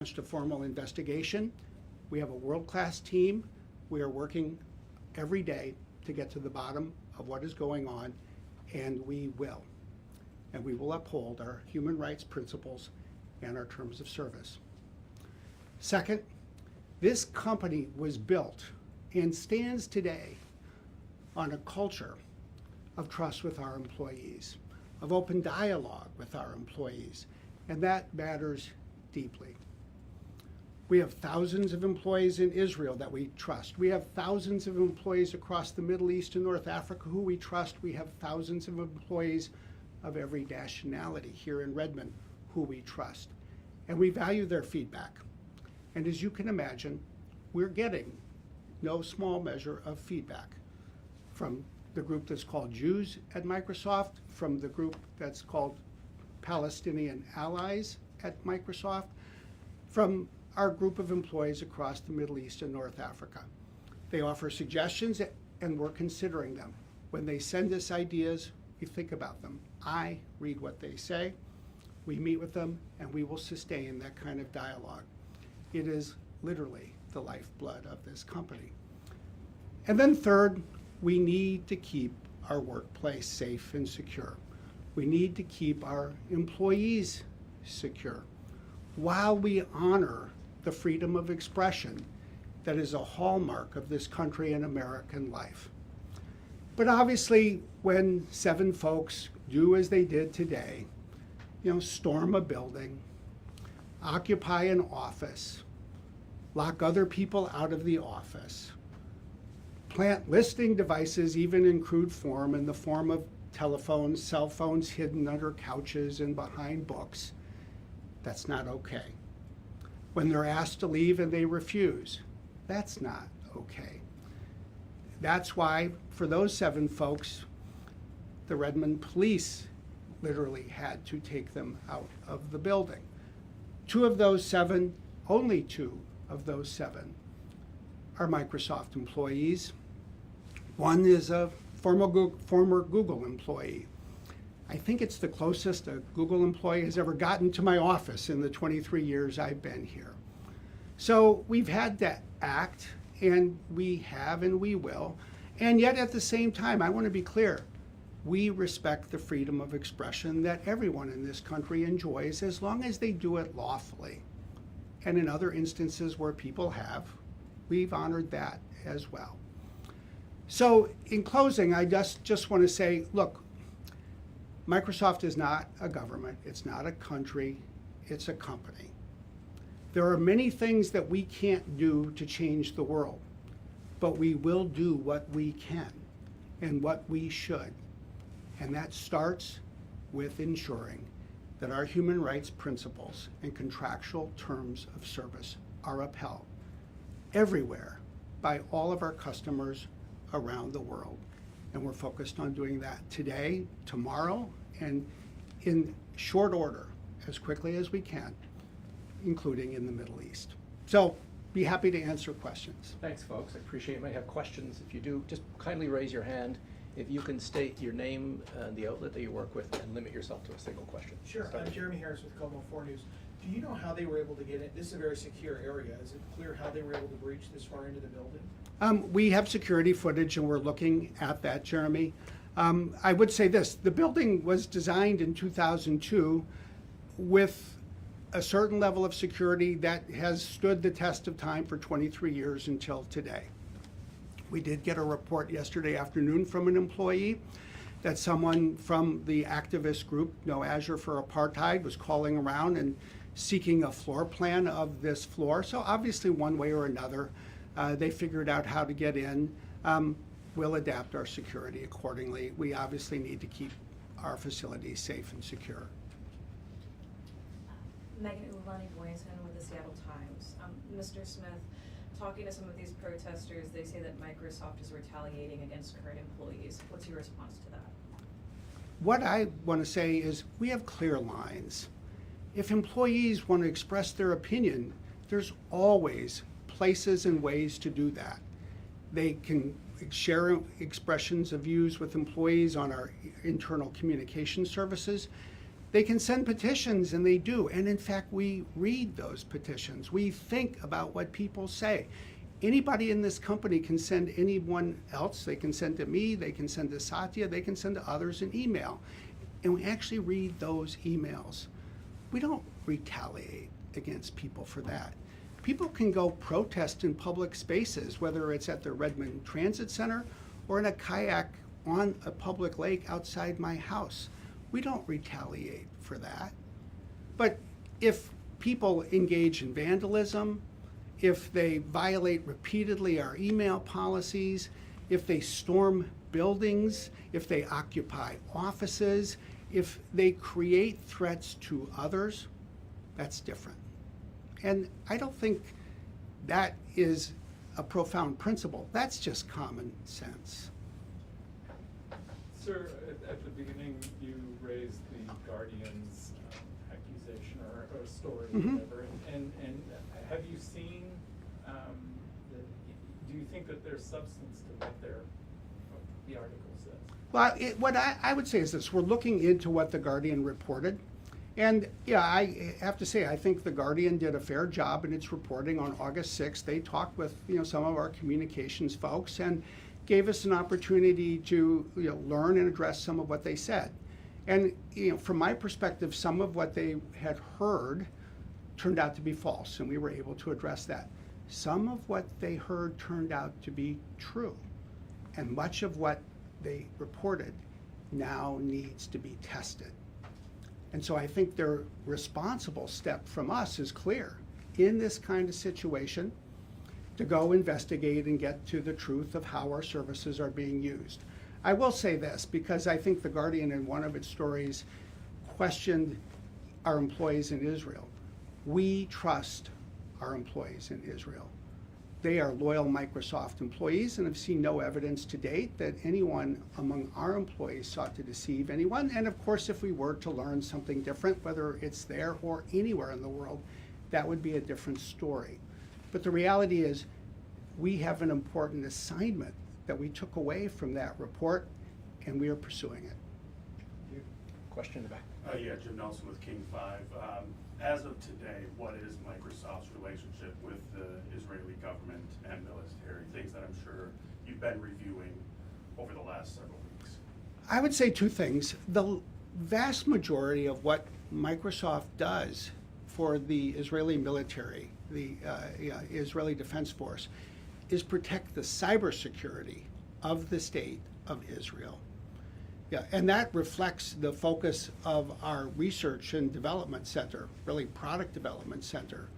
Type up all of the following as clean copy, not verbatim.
launched a formal investigation. We have a world-class team. We are working every day to get to the bottom of what is going on, and we will. And we will uphold our human rights principles and our terms of service. Second, this company was built and stands today on a culture of trust with our employees, of open dialogue with our employees, and that matters deeply. We have thousands of employees in Israel that we trust. We have thousands of employees across the Middle East and North Africa who we trust. We have thousands of employees of every nationality here in Redmond who we trust. And we value their feedback. And as you can imagine, we're getting no small measure of feedback from the group that's called Jews at Microsoft, from the group that's called Palestinian Allies at Microsoft, from our group of employees across the Middle East and North Africa. They offer suggestions and we're considering them. When they send us ideas, we think about them. I read what they say, we meet with them, and we will sustain that kind of dialogue. It is literally the lifeblood of this company. And then third, we need to keep our workplace safe and secure. We need to keep our employees secure while we honor the freedom of expression that is a hallmark of this country and American life. But obviously, when 7 folks do as they did today, storm a building, occupy an office, lock other people out of the office, plant listening devices even in crude form in the form of telephones, cell phones hidden under couches and behind books, that's not okay. When they're asked to leave and they refuse, that's not okay. That's why, for those 7 folks, the Redmond police literally had to take them out of the building. 2 of those 7, only 2 of those 7, are Microsoft employees. One is a former Google employee. I think it's the closest a Google employee has ever gotten to my office in the 23 years I've been here. So we've had to act, and we have and we will. And yet at the same time, I want to be clear, we respect the freedom of expression that everyone in this country enjoys as long as they do it lawfully. And in other instances where people have, we've honored that as well. So in closing, I just want to say, look, Microsoft is not a government, it's not a country, it's a company. There are many things that we can't do to change the world, but we will do what we can and what we should. And that starts with ensuring that our human rights principles and contractual terms of service are upheld everywhere by all of our customers around the world. And we're focused on doing that today, tomorrow, and in short order, as quickly as we can, including in the Middle East. So be happy to answer questions. Thanks, folks. I appreciate it. You might have questions. If you do, just kindly raise your hand. If you can state your name and the outlet that you work with and limit yourself to a single question. Sure. I'm Jeremy Harris with KOMO 4 News. Do you know how they were able to get in? This is a very secure area. Is it clear how they were able to breach this far into the building? We have security footage and we're looking at that, Jeremy. I would say this, the building was designed in 2002 with a certain level of security that has stood the test of time for 23 years until today. We did get a report yesterday afternoon from an employee that someone from the activist group, No Azure for Apartheid, was calling around and seeking a floor plan of this floor. So obviously one way or another, they figured out how to get in. We'll adapt our security accordingly. We obviously need to keep our facilities safe and secure. Megan Uvani Boynton with the Seattle Times. Mr. Smith, talking to some of these protesters, they say that Microsoft is retaliating against current employees. What's your response to that? What I want to say is we have clear lines. If employees want to express their opinion, there's always places and ways to do that. They can share expressions of views with employees on our internal communication services. They can send petitions, and they do. And in fact, we read those petitions. We think about what people say. Anybody in this company can send anyone else. They can send to me, they can send to Satya, they can send to others an email. And we actually read those emails. We don't retaliate against people for that. People can go protest in public spaces, whether it's at the Redmond Transit Center or in a kayak on a public lake outside my house. We don't retaliate for that. But if people engage in vandalism, if they violate repeatedly our email policies, if they storm buildings, if they occupy offices, if they create threats to others, that's different. And I don't think that is a profound principle. That's just common sense. Sir, at the beginning, you raised the Guardian's accusation or story, Mhm. whatever. And have you seen, do you think that there's substance to what the article says? Well, what I would say is this: we're looking into what the Guardian reported. And yeah, I have to say, I think the Guardian did a fair job in its reporting on August 6th. They talked with some of our communications folks and gave us an opportunity to learn and address some of what they said. And from my perspective, some of what they had heard turned out to be false, and we were able to address that. Some of what they heard turned out to be true, and much of what they reported now needs to be tested. And so I think their responsible step from us is clear. In this kind of situation, to go investigate and get to the truth of how our services are being used. I will say this, because I think the Guardian in one of its stories questioned our employees in Israel. We trust our employees in Israel. They are loyal Microsoft employees and have seen no evidence to date that anyone among our employees sought to deceive anyone. And of course, if we were to learn something different, whether it's there or anywhere in the world, that would be a different story. But the reality is, we have an important assignment that we took away from that report, and we are pursuing it. Question in the back. Yeah, Jim Nelson with King 5. As of today, what is Microsoft's relationship with the Israeli government and military? Things that I'm sure you've been reviewing over the last several weeks. I would say two things. The vast majority of what Microsoft does for the Israeli military, the Israeli Defense Force, is protect the cybersecurity of the state of Israel. Yeah, and that reflects the focus of our research and development center, really product development center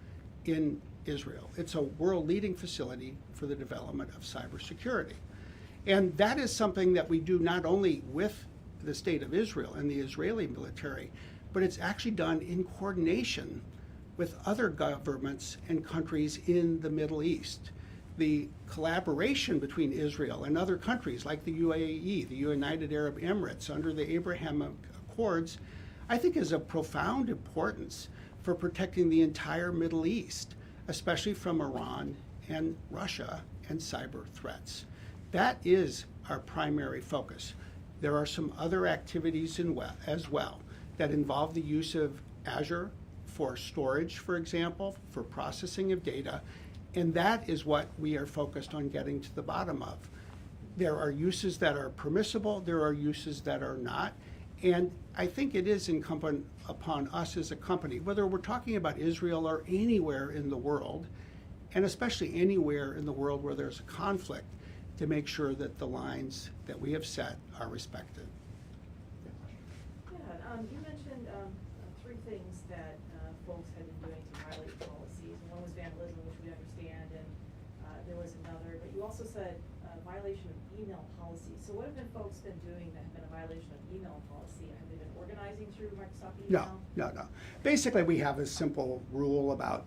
in Israel. It's a world-leading facility for the development of cybersecurity. And that is something that we do not only with the state of Israel and the Israeli military, but it's actually done in coordination with other governments and countries in the Middle East. The collaboration between Israel and other countries like the UAE, the United Arab Emirates, under the Abraham Accords, I think is of profound importance for protecting the entire Middle East, especially from Iran and Russia and cyber threats. That is our primary focus. There are some other activities as well that involve the use of Azure for storage, for example, for processing of data. And that is what we are focused on getting to the bottom of. There are uses that are permissible, there are uses that are not. And I think it is incumbent upon us as a company, whether we're talking about Israel or anywhere in the world, and especially anywhere in the world where there's a conflict, to make sure that the lines that we have set are respected. Yeah, you mentioned three things that folks had been doing to violate policies. One was vandalism, which we understand, and there was another. But you also said violation of email policy. So what have been folks been doing that have been a violation of email policy? Have they been organizing through Microsoft email? No. Basically, we have a simple rule about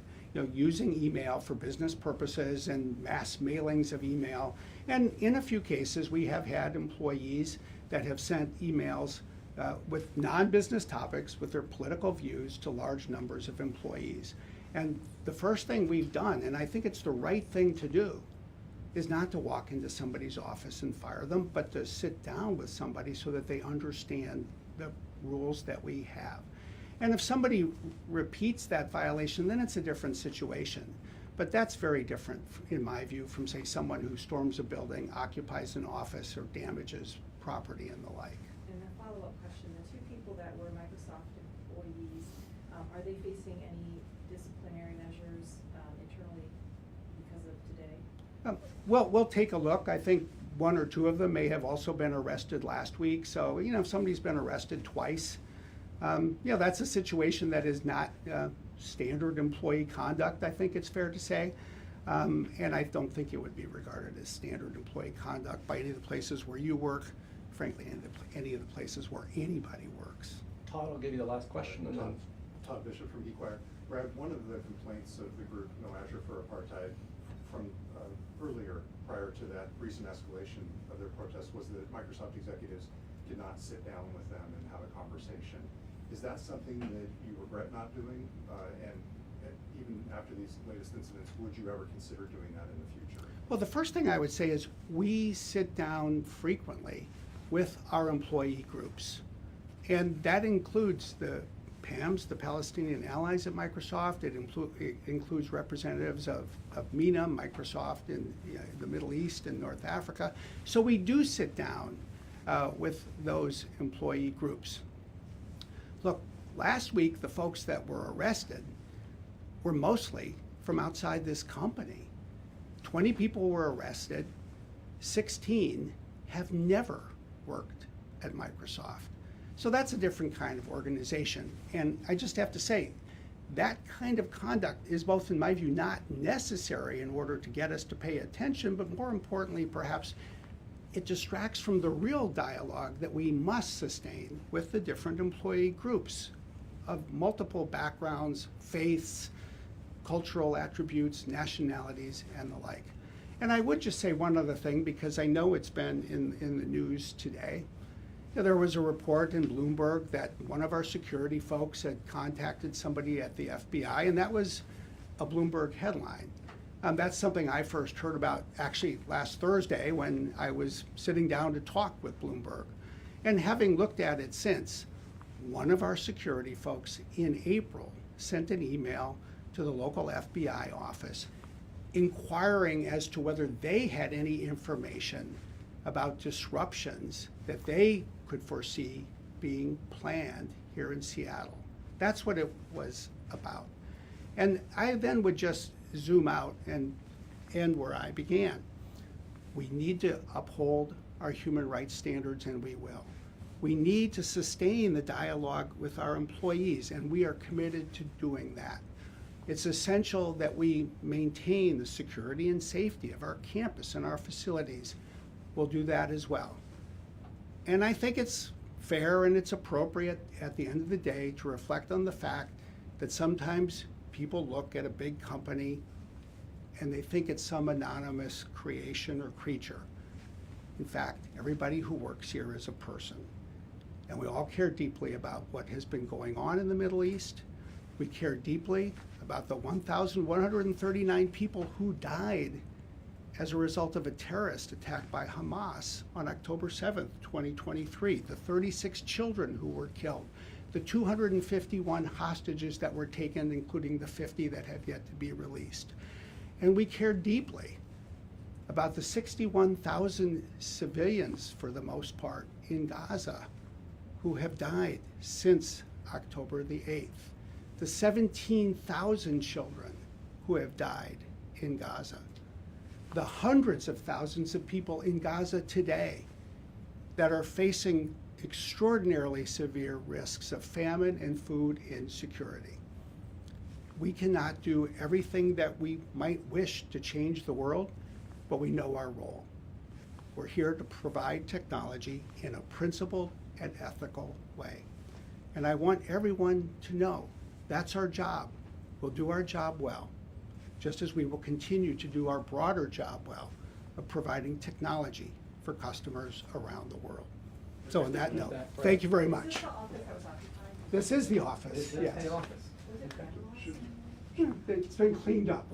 using email for business purposes and mass mailings of email. And in a few cases, we have had employees that have sent emails with non-business topics with their political views to large numbers of employees. And the first thing we've done, and I think it's the right thing to do, is not to walk into somebody's office and fire them, but to sit down with somebody so that they understand the rules that we have. And if somebody repeats that violation, then it's a different situation. But that's very different, in my view, from, say, someone who storms a building, occupies an office, or damages property and the like. And a follow-up question, the two people that were Microsoft employees, are they facing any disciplinary measures internally because of today? Well, we'll take a look. I think one or two of them may have also been arrested last week. So, if somebody's been arrested twice, that's a situation that is not standard employee conduct, I think it's fair to say. And I don't think it would be regarded as standard employee conduct by any of the places where you work, frankly, any of the places where anybody works. Todd, I'll give you the last question and then. Todd Bishop from eQuire. Brad, one of the complaints of the group No Azure for Apartheid from earlier, prior to that recent escalation of their protest, was that Microsoft executives did not sit down with them and have a conversation. Is that something that you regret not doing? And even after these latest incidents, would you ever consider doing that in the future? Well, the first thing I would say is we sit down frequently with our employee groups. And that includes the PAMs, the Palestinian allies at Microsoft. It includes representatives of MENA, Microsoft in the Middle East and North Africa. So we do sit down with those employee groups. Look, last week the folks that were arrested were mostly from outside this company. 20 people were arrested, 16 have never worked at Microsoft. So that's a different kind of organization. And I just have to say, that kind of conduct is both, in my view, not necessary in order to get us to pay attention, but more importantly, perhaps, it distracts from the real dialogue that we must sustain with the different employee groups of multiple backgrounds, faiths, cultural attributes, nationalities, and the like. And I would just say one other thing, because I know it's been in the news today. There was a report in Bloomberg that one of our security folks had contacted somebody at the FBI, and that was a Bloomberg headline. That's something I first heard about actually last Thursday when I was sitting down to talk with Bloomberg. And having looked at it since, one of our security folks in April sent an email to the local FBI office inquiring as to whether they had any information about disruptions that they could foresee being planned here in Seattle. That's what it was about. And I then would just zoom out and end where I began. We need to uphold our human rights standards, and we will. We need to sustain the dialogue with our employees, and we are committed to doing that. It's essential that we maintain the security and safety of our campus and our facilities. We'll do that as well. And I think it's fair and it's appropriate at the end of the day to reflect on the fact that sometimes people look at a big company and they think it's some anonymous creation or creature. In fact, everybody who works here is a person. And we all care deeply about what has been going on in the Middle East. We care deeply about the 1,139 people who died as a result of a terrorist attack by Hamas on October 7th, 2023, the 36 children who were killed, the 251 hostages that were taken, including the 50 that have yet to be released. And we care deeply about the 61,000 civilians, for the most part, in Gaza who have died since October the 8th, the 17,000 children who have died in Gaza, the hundreds of thousands of people in Gaza today that are facing extraordinarily severe risks of famine and food insecurity. We cannot do everything that we might wish to change the world, but we know our role. We're here to provide technology in a principled and ethical way. And I want everyone to know that's our job. We'll do our job well, just as we will continue to do our broader job well of providing technology for customers around the world. So on that note, thank you very Is much. this the office that was occupied? This is the office, Is that yes. the office? Was it Okay. vandalized? It's been cleaned up.